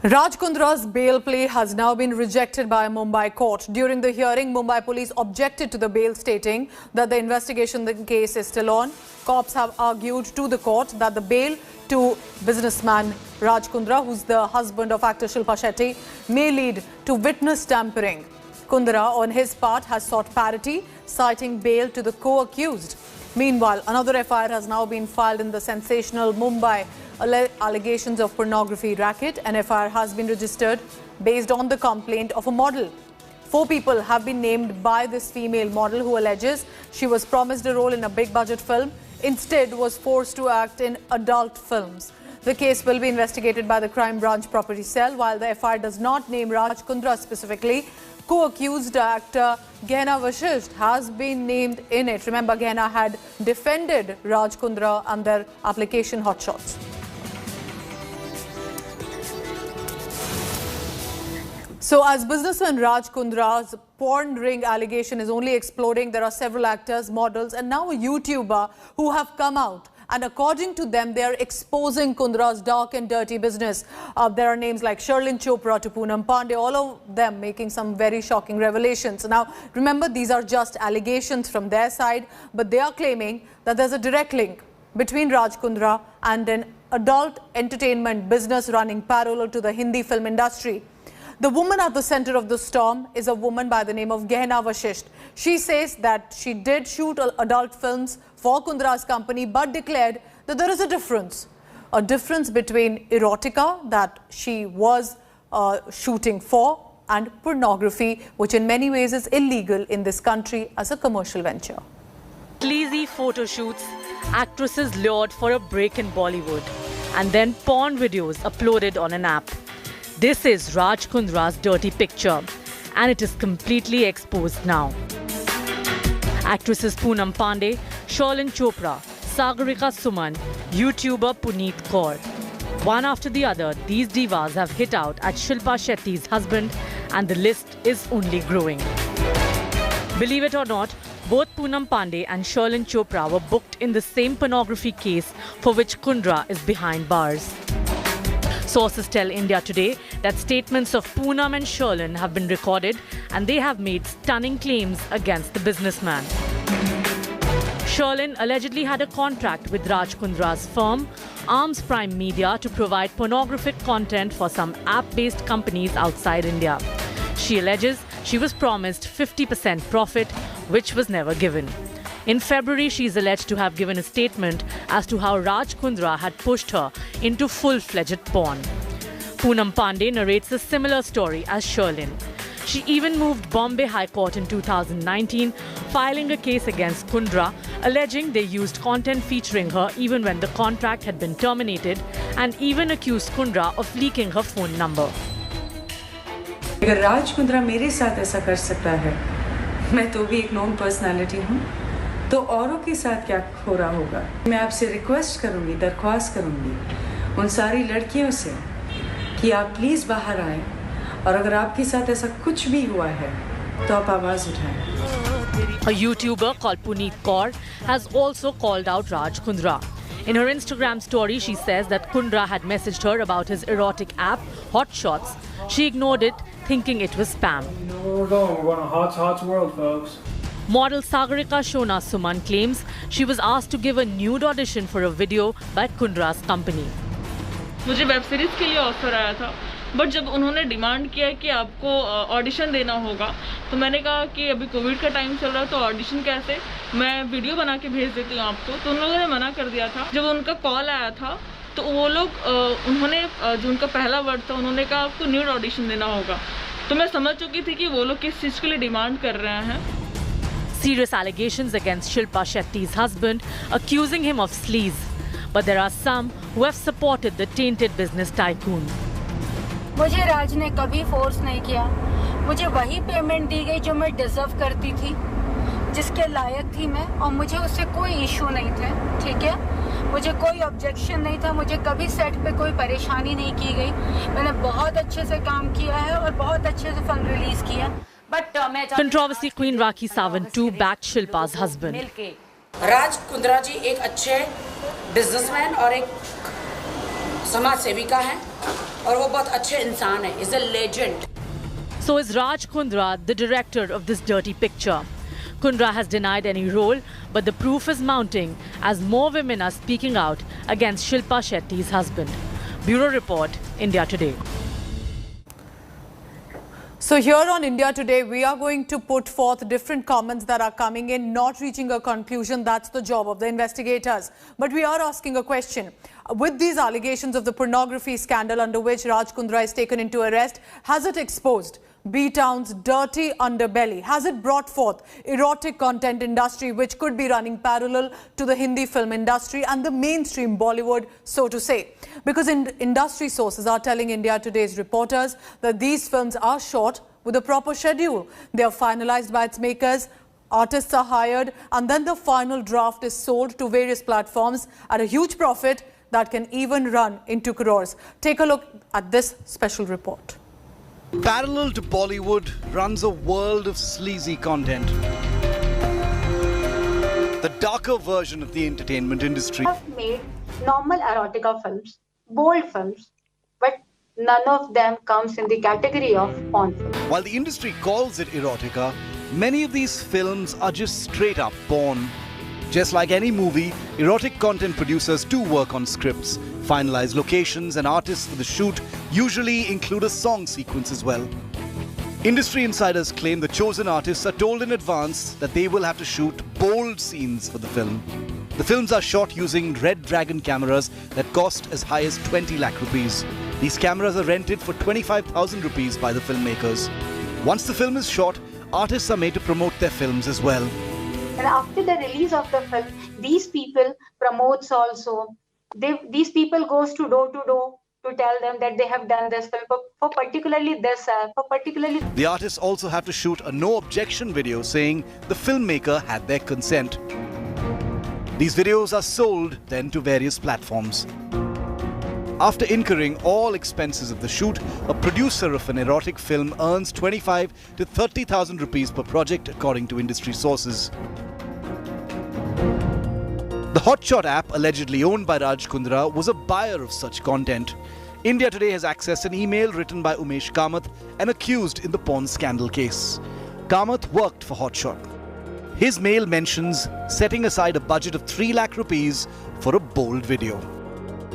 Raj Kundra's bail plea has now been rejected by a Mumbai court. During the hearing, Mumbai Police objected to the bail, stating that the investigation in the case is still on. Cops have argued to the court that the bail to businessman Raj Kundra, who's the husband of actor Shilpa Shetty, may lead to witness tampering. Kundra, on his part, has sought parity, citing bail to the co-accused. Meanwhile, another FIR has now been filed in the sensational Mumbai allegations of pornography racket. An FIR has been registered based on the complaint of a model. 4 people have been named by this female model, who alleges she was promised a role in a big budget film, instead was forced to act in adult films. The case will be investigated by the Crime Branch Property Cell. While the FIR does not name Raj Kundra specifically, co-accused actor Gehenna Vashisht has been named in it. Remember, Gehenna had defended Raj Kundra under application Hotshots. So as businessman Raj Kundra's porn ring allegation is only exploding, there are several actors, models and now a YouTuber who have come out. And according to them, they are exposing Kundra's dark and dirty business. There are names like Sherlin Chopra to Poonam Pandey, all of them making some very shocking revelations. Now, remember, these are just allegations from their side, but they are claiming that there's a direct link between Raj Kundra and an adult entertainment business running parallel to the Hindi film industry. The woman at the center of the storm is a woman by the name of Gehenna Vashisht. She says that she did shoot adult films for Kundra's company, but declared that there is a difference between erotica that she was shooting for and pornography, which in many ways is illegal in this country as a commercial venture. Sleazy photo shoots, actresses lured for a break in Bollywood, and then porn videos uploaded on an app. This is Raj Kundra's dirty picture, and it is completely exposed now. Actresses Poonam Pandey, Sherlin Chopra, Sagarika Suman, YouTuber Puneet Kaur. One after the other, these divas have hit out at Shilpa Shetty's husband, and the list is only growing. Believe it or not, both Poonam Pandey and Sherlin Chopra were booked in the same pornography case for which Kundra is behind bars. Sources tell India Today that statements of Poonam and Sherlin have been recorded, and they have made stunning claims against the businessman. Sherlin allegedly had a contract with Raj Kundra's firm, Arms Prime Media, to provide pornographic content for some app-based companies outside India. She alleges she was promised 50% profit, which was never given. In February, she is alleged to have given a statement as to how Raj Kundra had pushed her into full-fledged porn. Poonam Pandey narrates a similar story as Sherlin. She even moved Bombay High Court in 2019, filing a case against Kundra, alleging they used content featuring her even when the contract had been terminated, and even accused Kundra of leaking her phone number. अगर राज कुंद्रा मेरे साथ ऐसा कर सकता है, मैं तो भी एक नॉन पर्सनालिटी हूँ, तो औरों के साथ क्या हो रहा होगा? मैं आपसे रिक्वेस्ट करूँगी, दरख्वास्त करूँगी उन सारी लड़कियों से कि आप प्लीज़ बाहर आएं, और अगर आपके साथ ऐसा कुछ भी हुआ है, तो आप आवाज़ उठाएं। A YouTuber called Puneet Kaur has also called out Raj Kundra. In her Instagram story, she says that Kundra had messaged her about his erotic app, Hotshots. She ignored it, thinking it was spam. We're going a hot world, folks. Model Sagarika Shona Suman claims she was asked to give a nude audition for a video by Kundra's company. मुझे web series के लिए offer आया था, but जब उन्होंने demand किया कि आपको ऑडिशन देना होगा, तो मैंने कहा कि अभी कोविड का टाइम चल रहा है, तो ऑडिशन कैसे, मैं वीडियो बना के भेज देती हूँ आपको। तो उन लोगों ने मना कर दिया था। जब उनका कॉल आया था, तो वो लोग उन्होंने जो उनका पहला वर्ड था, उन्होंने कहा आपको न्यूड ऑडिशन देना होगा। तो मैं समझ चुकी थी कि वो लोग किस चीज़ के लिए डिमांड कर रहे हैं। Serious allegations against Shilpa Shetty's husband, accusing him of sleaze. But there are some who have supported the tainted business tycoon. मुझे राज ने कभी फोर्स नहीं किया। मुझे वही पेमेंट दी गई जो मैं डिजर्व करती थी, जिसके लायक थी मैं, और मुझे उससे कोई इशू नहीं थे। ठीक है, मुझे कोई ऑब्जेक्शन नहीं था, मुझे कभी सेट पे कोई परेशानी नहीं की गई। मैंने बहुत अच्छे से काम किया है और बहुत अच्छे से फिल्म रिलीज किया। Controversy queen Rakhi Sawant too backed Shilpa's husband. Raj Kundra जी एक अच्छे बिजनेसमैन और एक समाज सेविका हैं। और वो बहुत अच्छे इंसान है, is a legend. So is Raj Kundra, the director of this dirty picture. Kundra has denied any role, but the proof is mounting as more women are speaking out against Shilpa Shetty's husband. Bureau Report, India Today. So here on India Today, we are going to put forth different comments that are coming in, not reaching a conclusion. That's the job of the investigators. But we are asking a question. With these allegations of the pornography scandal under which Raj Kundra is taken into arrest, has it exposed B-Town's dirty underbelly? Has it brought forth erotic content industry which could be running parallel to the Hindi film industry and the mainstream Bollywood, so to say? Because industry sources are telling India Today's reporters that these films are shot with a proper schedule. They are finalized by its makers, artists are hired, and then the final draft is sold to various platforms at a huge profit that can even run into crores. Take a look at this special report. Parallel to Bollywood runs a world of sleazy content. The darker version of the entertainment industry. Have made normal erotica films, bold films, but none of them comes in the category of porn film. While the industry calls it erotica, many of these films are just straight up porn. Just like any movie, erotic content producers do work on scripts, finalize locations, and artists for the shoot usually include a song sequence as well. Industry insiders claim the chosen artists are told in advance that they will have to shoot bold scenes for the film. The films are shot using Red Dragon cameras that cost as high as 20 lakh rupees. These cameras are rented for 25,000 rupees by the filmmakers. Once the film is shot, artists are made to promote their films as well. And after the release of the film, these people promotes also. These people goes to door to tell them that they have done this film for particularly this, The artists also have to shoot a no objection video saying the filmmaker had their consent. These videos are sold then to various platforms. After incurring all expenses of the shoot, a producer of an erotic film earns 25 to 30,000 rupees per project, according to industry sources. The Hotshot app, allegedly owned by Raj Kundra, was a buyer of such content. India Today has accessed an email written by Umesh Kamath, an accused in the porn scandal case. Kamath worked for Hotshot. His mail mentions setting aside a budget of 3 lakh rupees for a bold video.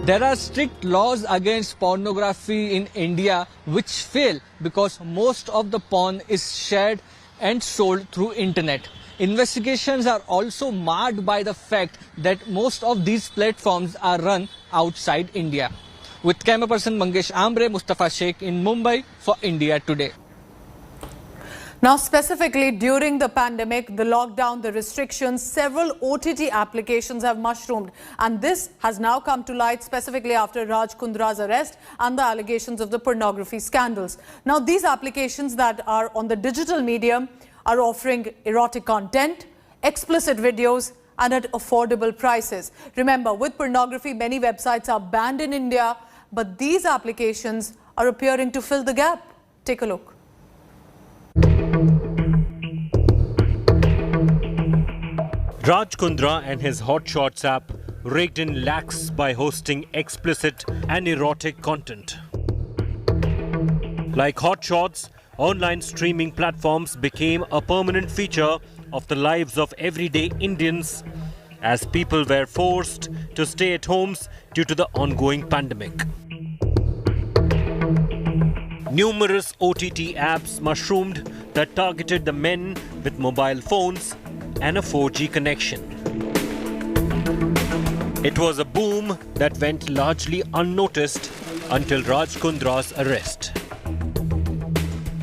There are strict laws against pornography in India which fail because most of the porn is shared and sold through internet. Investigations are also marred by the fact that most of these platforms are run outside India. With camera person Mangesh Ambre, Mustafa Sheikh in Mumbai for India Today. Now, specifically during the pandemic, the lockdown, the restrictions, several OTT applications have mushroomed. And this has now come to light specifically after Raj Kundra's arrest and the allegations of the pornography scandals. Now, these applications that are on the digital medium are offering erotic content, explicit videos, and at affordable prices. Remember, with pornography, many websites are banned in India, but these applications are appearing to fill the gap. Take a look. Raj Kundra and his Hotshots app raked in lakhs by hosting explicit and erotic content. Like Hotshots, online streaming platforms became a permanent feature of the lives of everyday Indians as people were forced to stay at homes due to the ongoing pandemic. Numerous OTT apps mushroomed that targeted the men with mobile phones and a 4G connection. It was a boom that went largely unnoticed until Raj Kundra's arrest.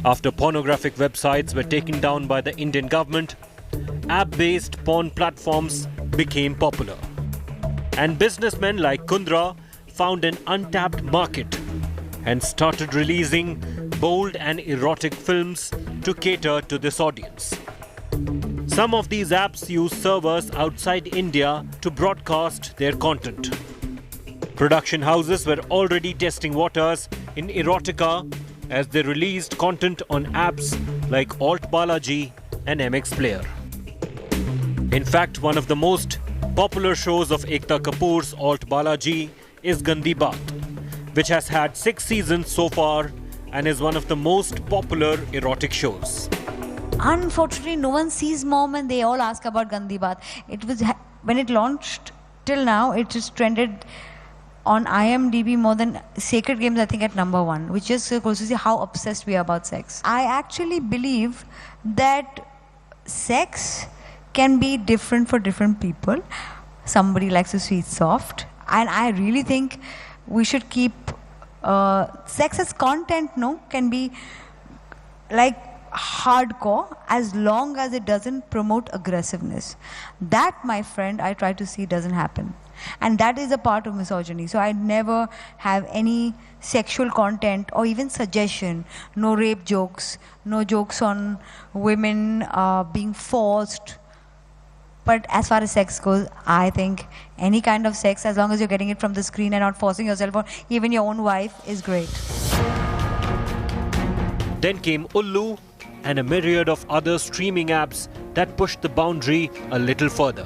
After pornographic websites were taken down by the Indian government, app-based porn platforms became popular. And businessmen like Kundra found an untapped market and started releasing bold and erotic films to cater to this audience. Some of these apps use servers outside India to broadcast their content. Production houses were already testing waters in erotica as they released content on apps like Alt Balaji and MX Player. In fact, one of the most popular shows of Ekta Kapoor's Alt Balaji is Gandhi Baat, which has had 6 seasons so far and is one of the most popular erotic shows. Unfortunately, no one sees Mom and they all ask about Gandhi Baat. It was when it launched till now, it just trended on IMDb more than Sacred Games, I think, at #1, which just goes to see how obsessed we are about sex. I actually believe that sex can be different for different people. Somebody likes a sweet soft, and I really think we should keep sex as content, can be like hardcore as long as it doesn't promote aggressiveness. That, my friend, I try to see doesn't happen. And that is a part of misogyny. So I never have any sexual content or even suggestion. No rape jokes, no jokes on women being forced. But as far as sex goes, I think any kind of sex, as long as you're getting it from the screen and not forcing yourself or even your own wife, is great. Then came Ullu and a myriad of other streaming apps that pushed the boundary a little further.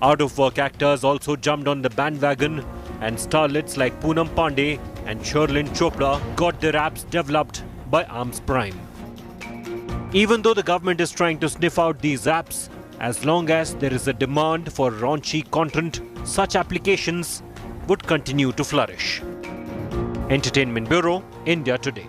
Out-of-work actors also jumped on the bandwagon, and starlets like Poonam Pandey and Sherlyn Chopra got their apps developed by Arms Prime. Even though the government is trying to sniff out these apps, as long as there is a demand for raunchy content, such applications would continue to flourish. Entertainment Bureau, India Today.